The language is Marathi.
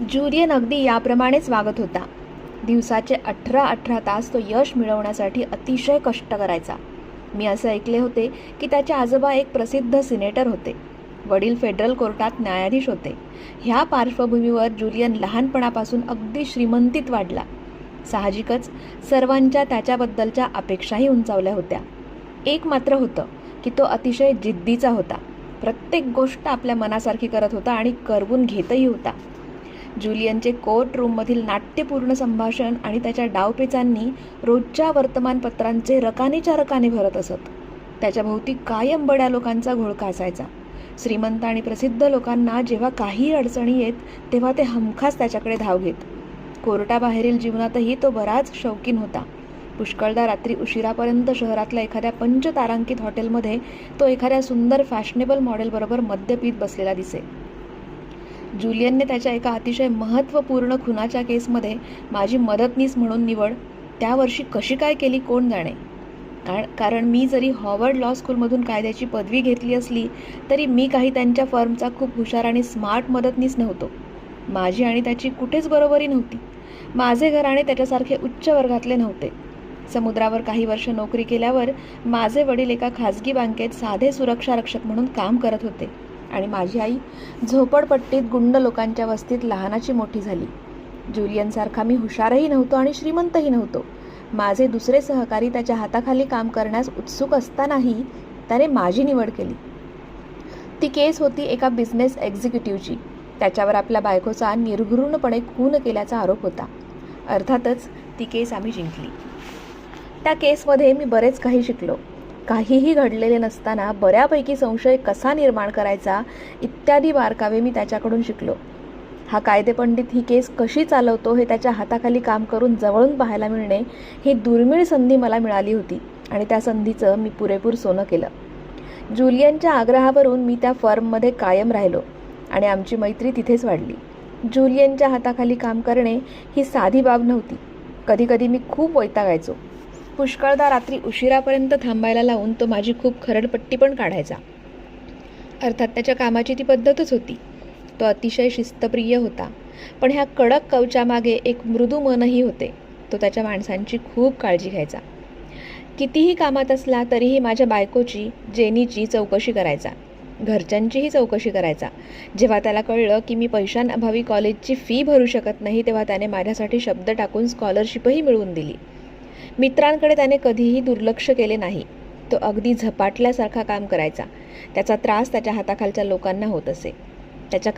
ज्युलियन अगदी याप्रमाणेच वागत होता. दिवसाचे 18-18 तास तो यश मिळवण्यासाठी अतिशय कष्ट करायचा. मी असे ऐकले होते की त्याचे आजोबा एक प्रसिद्ध सिनेटर होते. वडील फेडरल कोर्टात न्यायाधीश होते. ह्या पार्श्वभूमीवर ज्युलियन लहानपणापासून अगदी श्रीमंतीत वाढला. साहजिकच सर्वांच्या त्याच्याबद्दलच्या अपेक्षाही उंचावल्या होत्या. एक मात्र होतं की तो अतिशय जिद्दीचा होता. प्रत्येक गोष्ट आपल्या मनासारखी करत होता आणि करवून घेतही होता. ज्युलियनचे कोर्ट रूममधील नाट्यपूर्ण संभाषण आणि त्याच्या डावपेचांनी रोजच्या वर्तमानपत्रांचे रकानेच्या रकाने भरत असत. त्याच्या भोवती कायम बड्या लोकांचा घोळका असायचा. श्रीमंत आणि प्रसिद्ध लोकांना जेव्हा काही अडचणी येत तेव्हा ते हमखास त्याच्याकडे धाव घेत. कोर्टाबाहेरील जीवनातही तो बराच शौकीन होता. पुष्कळदा रात्री उशिरापर्यंत शहरातल्या एखाद्या पंचतारांकित हॉटेलमध्ये तो एखाद्या सुंदर फॅशनेबल मॉडेलबरोबर मद्य पीत बसलेला दिसे. ज्युलियनने त्याच्या एका अतिशय महत्त्वपूर्ण खुनाच्या केसमध्ये माझी मदतनीस म्हणून निवड त्या वर्षी कशी काय केली कोण जाणे. कारण मी जरी हॉवर्ड लॉ स्कूलमधून कायद्याची पदवी घेतली असली तरी मी काही त्यांच्या फर्मचा खूप हुशार आणि स्मार्ट मदतनीस नव्हतो. माझी आणि त्याची कुठेच बरोबरी नव्हती. माझे घराणे त्याच्यासारखे उच्च वर्गातले नव्हते. समुद्रावर काही वर्ष नोकरी केल्यावर माझे वडील एका खाजगी बँकेत साधे सुरक्षारक्षक म्हणून काम करत होते आणि माझी आई झोपडपट्टीत गुंड लोकांच्या वस्तीत लहानाची मोठी झाली. ज्युलियनसारखा मी हुशारही नव्हतो आणि श्रीमंतही नव्हतो. माझे दुसरे सहकारी त्याच्या हाताखाली काम करण्यास उत्सुक असतानाही त्याने माझी निवड केली. ती केस होती एका बिझनेस एक्झिक्युटिव्हची. त्याच्यावर आपल्या बायकोचा निर्घृणपणे खून केल्याचा आरोप होता. अर्थातच ती केस आम्ही जिंकली. त्या केसमध्ये मी बरेच काही शिकलो. काहीही घडलेले नसताना बऱ्यापैकी संशय कसा निर्माण करायचा इत्यादी बारकावे मी त्याच्याकडून शिकलो. हा कायदेपंडित ही केस कशी चालवतो हे त्याच्या हाताखाली काम करून जवळून पाहायला मिळणे ही दुर्मिळ संधी मला मिळाली होती आणि त्या संधीचं मी पुरेपूर सोनं केलं. ज्युलियनच्या आग्रहावरून मी त्या फर्ममध्ये कायम राहिलो आणि आमची मैत्री तिथेच वाढली. ज्युलियनच्या हाताखाली काम करणे ही साधी बाब नव्हती. कधीकधी मी खूप वैतागायचो. पुष्कळदा रात्री उशिरापर्यंत थांबायला लावून तो माझी खूप खरडपट्टी पण काढायचा. अर्थात त्याच्या कामाची ती पद्धतच होती. तो अतिशय शिस्तप्रिय होता, पण ह्या कडक कवचामागे एक मृदू मनही होते. तो त्याच्या माणसांची खूप काळजी घ्यायचा. कितीही कामात असला तरीही माझ्या बायकोची, जेनीची चौकशी करायचा. घरच्यांचीही चौकशी करायचा. जेव्हा त्याला कळलं की मी पैशांअभावी कॉलेजची फी भरू शकत नाही तेव्हा त्याने माझ्यासाठी शब्द टाकून स्कॉलरशिपही मिळवून दिली. मित्रांकडे त्याने कधीही दुर्लक्ष केले नाही. तो अगदी झपाटल्यासारखा काम करायचा. त्याचा त्रास त्याच्या हाताखालच्या लोकांना होत असे. त्याच्या